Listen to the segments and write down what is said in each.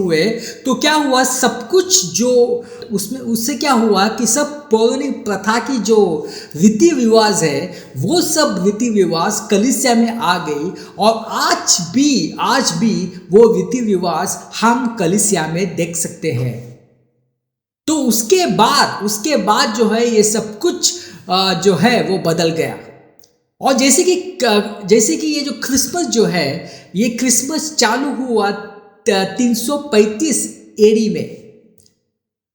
हुए तो क्या हुआ, सब कुछ जो उसमें उससे क्या हुआ कि सब पौराणिक प्रथा की जो रीति रिवाज है वो सब रीति रिवाज कलीसिया में आ गई। और आज भी वो रीति रिवाज हम कलीसिया में देख सकते हैं। तो उसके बाद जो है ये सब कुछ जो है वो बदल गया। और जैसे कि ये जो क्रिसमस जो है, ये क्रिसमस चालू हुआ 335 एडी में,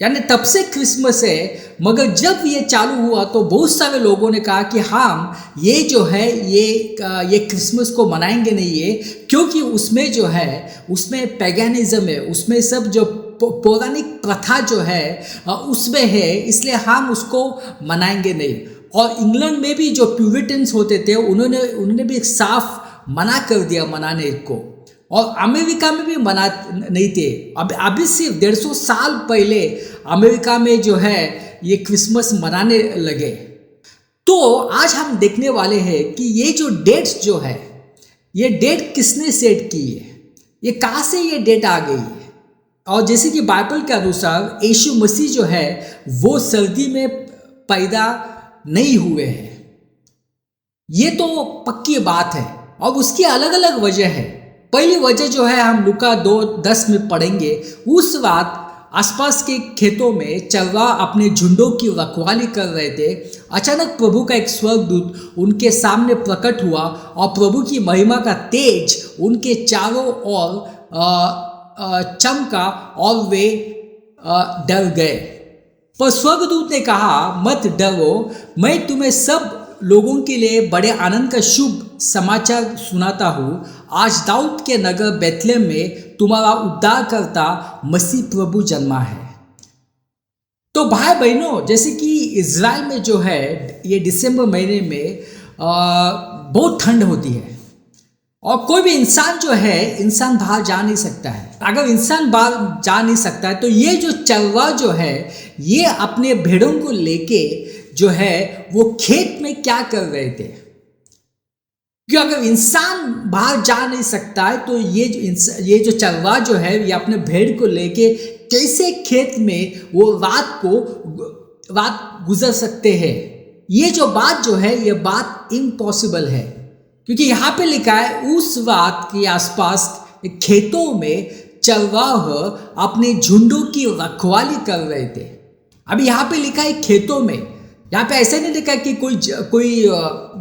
यानी तब से क्रिसमस है। मगर जब ये चालू हुआ तो बहुत सारे लोगों ने कहा कि हम ये जो है ये क्रिसमस को मनाएंगे नहीं है, क्योंकि उसमें जो है उसमें पैगनिज्म है, उसमें सब जो पौराणिक प्रथा जो है उसमें है, इसलिए हम उसको मनाएंगे नहीं। और इंग्लैंड में भी जो प्यूरिटन्स होते थे उन्होंने भी साफ मना कर दिया मनाने को। और अमेरिका में भी मना नहीं थे। अभी सिर्फ 150 साल पहले अमेरिका में जो है ये क्रिसमस मनाने लगे। तो आज हम देखने वाले हैं कि ये जो डेट्स जो है, ये डेट किसने सेट की है, ये कहाँ से ये डेट आ गई है। और जैसे कि बाइबल के अनुसार यीशु मसीह जो है वो सर्दी में पैदा नहीं हुए हैं, ये तो पक्की बात है। और उसकी अलग अलग वजह है। पहली वजह जो है हम लूका 2:10 में पढ़ेंगे। उस रात आसपास के खेतों में चरवाहा अपने झुंडों की रखवाली कर रहे थे। अचानक प्रभु का एक स्वर्गदूत उनके सामने प्रकट हुआ और प्रभु की महिमा का तेज उनके चारों ओर चमका और वे डर गए। पर स्वर्गदूत ने कहा, मत डरो, मैं तुम्हें सब लोगों के लिए बड़े आनंद का शुभ समाचार सुनाता हूँ। आज दाऊद के नगर बेथलेहम में तुम्हारा उद्धारकर्ता मसीह प्रभु जन्मा है। तो भाई बहनों, जैसे कि इज़राइल में जो है ये दिसंबर महीने में बहुत ठंड होती है और कोई भी इंसान बाहर जा नहीं सकता है। अगर इंसान बाहर जा नहीं सकता है तो ये जो चरवाहा जो है ये अपने भेड़ों को लेके जो है वो खेत में क्या कर रहे थे। क्योंकि अगर इंसान बाहर जा नहीं सकता है तो ये जो चरवाहा जो है ये अपने भेड़ को लेके कैसे खेत में वो रात गुजर सकते हैं। ये जो बात जो है ये बात इम्पॉसिबल है, क्योंकि यहाँ पे लिखा है उस रात के आसपास खेतों में चरवाहा अपने झुंडों की रखवाली कर रहे थे। अभी यहाँ पे लिखा है खेतों में, यहाँ पे ऐसा नहीं लिखा कि कोई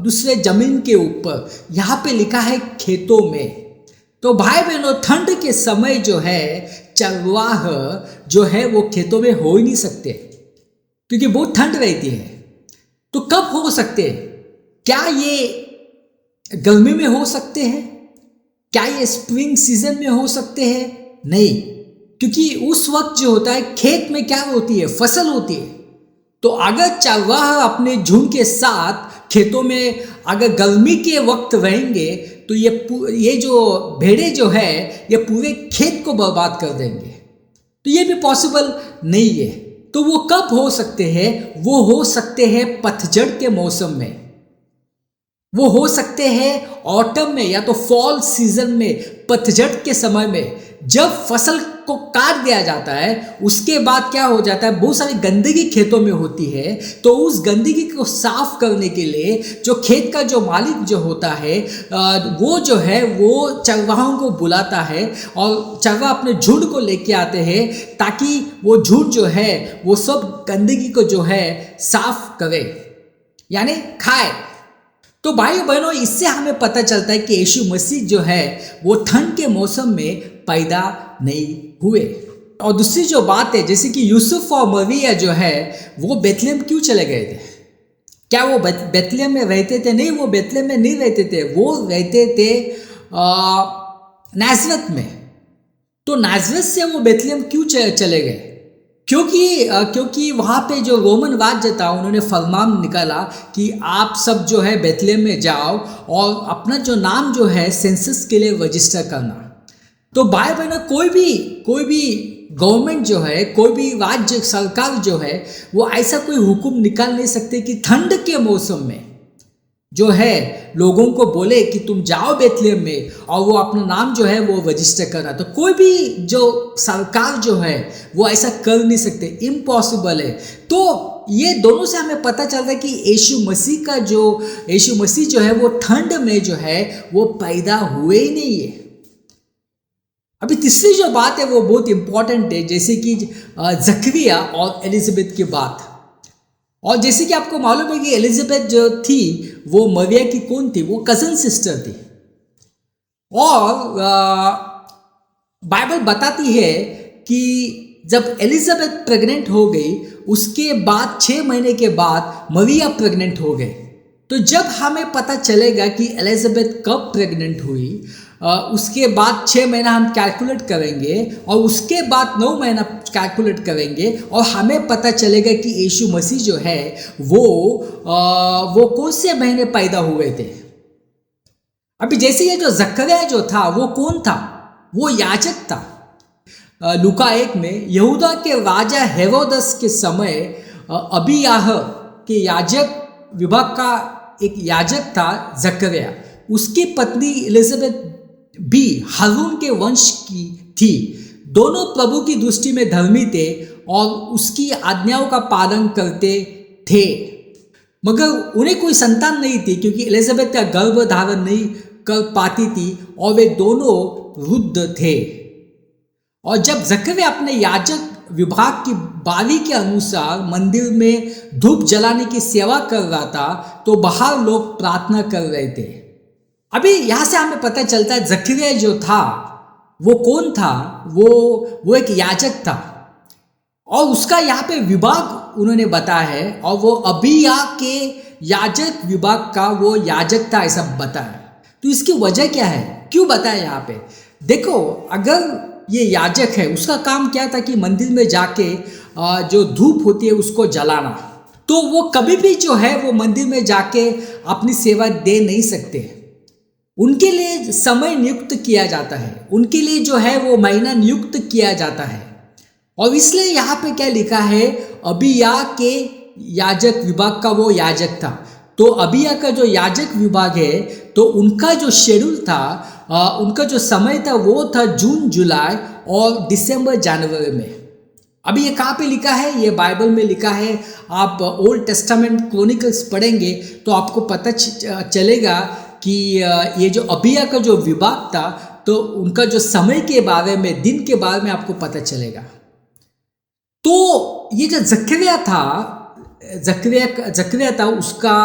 दूसरे जमीन के ऊपर, यहाँ पे लिखा है खेतों में। तो भाई बहनों, ठंड के समय जो है चरवाहा जो है वो खेतों में हो ही नहीं सकते, क्योंकि बहुत ठंड रहती है। तो कब हो सकते हैं? क्या ये गर्मी में हो सकते हैं? क्या ये स्प्रिंग सीजन में हो सकते हैं? नहीं, क्योंकि उस वक्त जो होता है खेत में क्या होती है, फसल होती है। तो अगर चरवाहा अपने झुंड के साथ खेतों में अगर गर्मी के वक्त रहेंगे तो ये जो भेड़े जो है ये पूरे खेत को बर्बाद कर देंगे। तो ये भी पॉसिबल नहीं है। तो वो कब हो सकते हैं? वो हो सकते हैं पतझड़ के मौसम में, वो हो सकते हैं ऑटम में या तो फॉल सीजन में, पतझड़ के समय में, जब फसल को काट दिया जाता है। उसके बाद क्या हो जाता है, बहुत सारी गंदगी खेतों में होती है। तो उस गंदगी को साफ करने के लिए जो खेत का जो मालिक जो होता है वो जो है वो चरवाहों को बुलाता है और चरवाहा अपने झुंड को लेके आते हैं ताकि वो झुंड जो है वो सब गंदगी को जो है साफ करे, यानी खाए। तो भाइयों बहनों, इससे हमें पता चलता है कि यीशु मसीह जो है वो ठंड के मौसम में पैदा नहीं हुए। और दूसरी जो बात है, जैसे कि यूसुफ और मरिया जो है वो बेथलेहम क्यों चले गए थे? क्या वो बेथलेहम में रहते थे? नहीं, वो बेथलेहम में नहीं रहते थे, वो रहते थे नाज़रेत में। तो नाज़रेत से वो बेथलेहम क्यों चले गए? क्योंकि वहाँ पे जो रोमन राज्य था उन्होंने फरमान निकाला कि आप सब जो है बेथलेहम में जाओ और अपना जो नाम जो है सेंसस के लिए रजिस्टर करना। तो भाई बहनों, कोई भी गवर्नमेंट जो है, कोई भी राज्य सरकार जो है वो ऐसा कोई हुक्म निकाल नहीं सकते कि ठंड के मौसम में जो है लोगों को बोले कि तुम जाओ बेथलेहम में और वो अपना नाम जो है वो रजिस्टर करा, तो कोई भी जो सरकार जो है वो ऐसा कर नहीं सकते, इम्पॉसिबल है। तो ये दोनों से हमें पता चलता है कि यीशु मसीह जो है वो ठंड में जो है वो पैदा हुए ही नहीं है। अभी तीसरी जो बात है वो बहुत इंपॉर्टेंट है, जैसे कि जकरिया और एलिजाबेथ की बात। और जैसे कि आपको मालूम है कि एलिजाबेथ जो थी वो मरिया की कौन थी, वो कजन सिस्टर थी। और बाइबल बताती है कि जब एलिजाबेथ प्रेग्नेंट हो गई उसके बाद 6 महीने के बाद मरिया प्रेग्नेंट हो गए। तो जब हमें पता चलेगा कि एलिजाबेथ कब प्रेग्नेंट हुई, उसके बाद 6 महीना हम कैलकुलेट करेंगे और उसके बाद 9 महीना कैलकुलेट करेंगे और हमें पता चलेगा कि यीशु मसीह जो है वो कौन से महीने पैदा हुए थे। अभी जैसे ये जो जकरिया जो था वो कौन था, वो याजक था। लूका 1 में यहूदा के राजा हेरोदस के समय अबियाह के याजक विभाग का एक याजक था जकरिया, उसकी पत्नी एलिजाबेथ भी हारून के वंश की थी। दोनों प्रभु की दृष्टि में धर्मी थे और उसकी आज्ञाओं का पालन करते थे, मगर उन्हें कोई संतान नहीं थी क्योंकि एलिजाबेथ का गर्भ धारण नहीं कर पाती थी और वे दोनों वृद्ध थे। और जब जकरिया अपने याजक विभाग की बारी के अनुसार मंदिर में धूप जलाने की सेवा कर रहा था तो बाहर लोग प्रार्थना कर रहे थे। अभी यहाँ से हमें पता चलता है जकरिया जो था वो कौन था, वो एक याजक था और उसका यहाँ पे विभाग उन्होंने बताया है और वो अबिया के याजक विभाग का वो याजक था ऐसा बताया। तो इसकी वजह क्या है, क्यों बताया यहाँ पे? देखो, अगर ये याजक है उसका काम क्या था कि मंदिर में जाके जो धूप होती है उसको जलाना, तो वो कभी भी जो है वो मंदिर में जाके अपनी सेवा दे नहीं सकते। उनके लिए समय नियुक्त किया जाता है, उनके लिए जो है वो महीना नियुक्त किया जाता है। और इसलिए यहाँ पे क्या लिखा है, अबिया के याजक विभाग का वो याजक था। तो अबिया का जो याजक विभाग है तो उनका जो शेड्यूल था, उनका जो समय था वो था जून, जुलाई और दिसंबर, जनवरी में। अभी ये कहाँ पे लिखा है? ये बाइबल में लिखा है। आप ओल्ड टेस्टामेंट क्रॉनिकल्स पढ़ेंगे तो आपको पता चलेगा कि ये जो अबिया का जो विभाग था तो उनका जो समय के बारे में, दिन के बारे में आपको पता चलेगा। तो ये जो जकरिया था उसका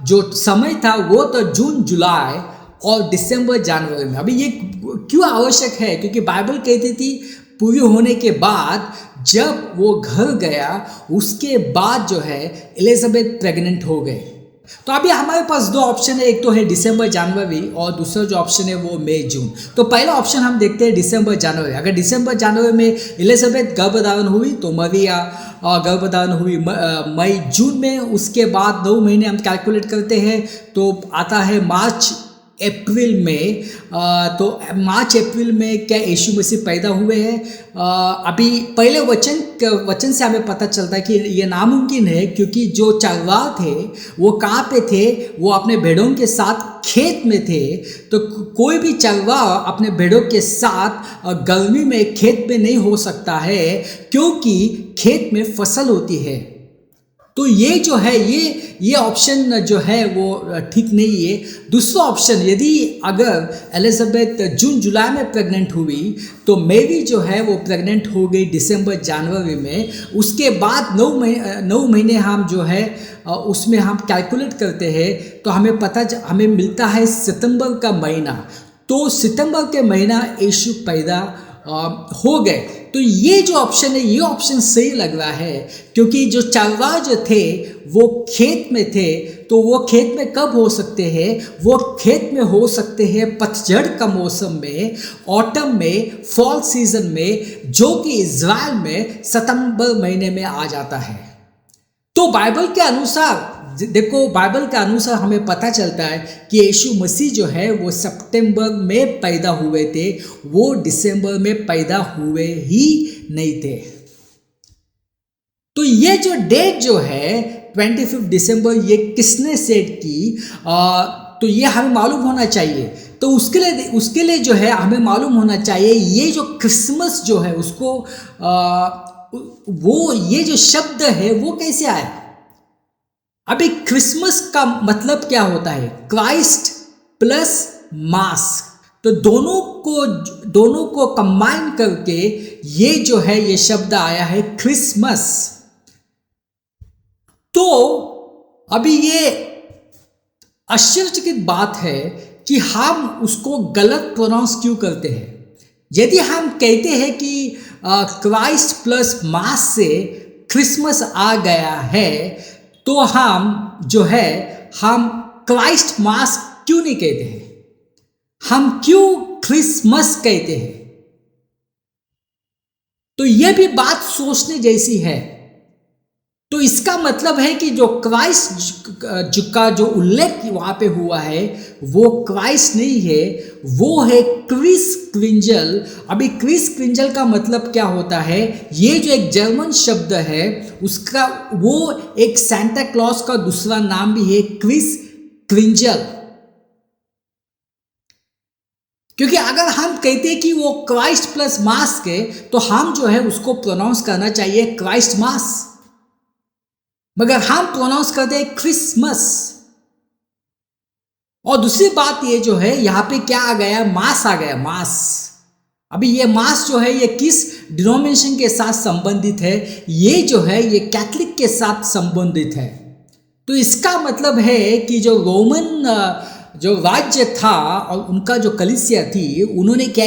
जो समय था वो तो जून, जुलाई और दिसंबर, जनवरी में। अभी ये क्यों आवश्यक है? क्योंकि बाइबल कहती थी पूरी होने के बाद जब वो घर गया उसके बाद जो है एलिजाबेथ प्रेग्नेंट हो गए। तो अभी हमारे पास 2 ऑप्शन है, एक तो है दिसंबर, जनवरी और दूसरा जो ऑप्शन है वो मई, जून। तो पहला ऑप्शन हम देखते हैं दिसंबर, जनवरी। अगर दिसंबर, जनवरी में एलिजाबेथ गर्भधारण हुई तो मरिया गर्भधारण हुई मई, जून में। उसके बाद 9 महीने हम कैलकुलेट करते हैं तो आता है मार्च, अप्रैल में। तो मार्च, अप्रैल में क्या यीशु मसीह पैदा हुए हैं? अभी पहले वचन से हमें पता चलता है कि ये नामुमकिन है, क्योंकि जो चरवाह थे वो कहाँ पे थे? वो अपने भेड़ों के साथ खेत में थे। तो कोई भी चरवाह अपने भेड़ों के साथ गर्मी में खेत में नहीं हो सकता है, क्योंकि खेत में फसल होती है। तो ये जो है ये ऑप्शन जो है वो ठीक नहीं है। दूसरा ऑप्शन, यदि अगर एलिजाबेथ जून, जुलाई में प्रेग्नेंट हुई तो मेरी जो है वो प्रेग्नेंट हो गई दिसंबर, जनवरी में। उसके बाद 9 महीने हम जो है उसमें हम कैलकुलेट करते हैं तो हमें मिलता है सितंबर का महीना। तो सितंबर के महीना यीशु पैदा हो गए। तो ये जो ऑप्शन है ये ऑप्शन सही लग रहा है, क्योंकि जो चरवाह जो थे वो खेत में थे। तो वो खेत में कब हो सकते हैं? वो खेत में हो सकते हैं पतझड़ का मौसम में, ऑटम में, फॉल सीजन में, जो कि इज़राइल में सितंबर महीने में आ जाता है। तो बाइबल के अनुसार देखो, बाइबल के अनुसार हमें पता चलता है कि यीशु मसीह जो है वो सितंबर में पैदा हुए थे, वो दिसंबर में पैदा हुए ही नहीं थे। तो ये जो डेट जो है 25 दिसंबर ये किसने सेट की, तो ये हमें मालूम होना चाहिए। तो उसके लिए जो है हमें मालूम होना चाहिए ये जो क्रिसमस जो है उसको वो ये जो शब्द है वो कैसे आया। अभी क्रिसमस का मतलब क्या होता है, क्राइस्ट प्लस मास, तो दोनों को कंबाइन करके ये जो है ये शब्द आया है क्रिसमस। तो अभी ये आश्चर्यचकित बात है कि हम उसको गलत प्रोनाउंस क्यों करते हैं। यदि हम कहते हैं कि क्राइस्ट प्लस मास से क्रिसमस आ गया है, तो हम जो है हम क्राइस्ट मास क्यों नहीं कहते हैं, हम क्यों क्रिसमस कहते हैं। तो यह भी बात सोचने जैसी है। तो इसका मतलब है कि जो क्राइस्ट का जो उल्लेख वहां पे हुआ है वो क्राइस्ट नहीं है, वो है क्रिस क्रिंजल। अभी क्रिस क्रिंजल का मतलब क्या होता है, ये जो एक जर्मन शब्द है उसका वो एक सांता क्लॉज का दूसरा नाम भी है क्रिस क्रिंजल। क्योंकि अगर हम कहते हैं कि वो क्राइस्ट प्लस मास के, तो हम जो है उसको प्रोनाउंस करना चाहिए क्राइस्ट मास, मगर हम प्रोनाउंस करते हैं क्रिसमस। और दूसरी बात ये जो है यहां पे क्या आ गया, मास आ गया, मास। अभी ये मास जो है ये किस डिनोमिनेशन के साथ संबंधित है, ये जो है ये कैथलिक के साथ संबंधित है। तो इसका मतलब है कि जो रोमन जो राज्य था और उनका जो कलीसिया थी, उन्होंने क्या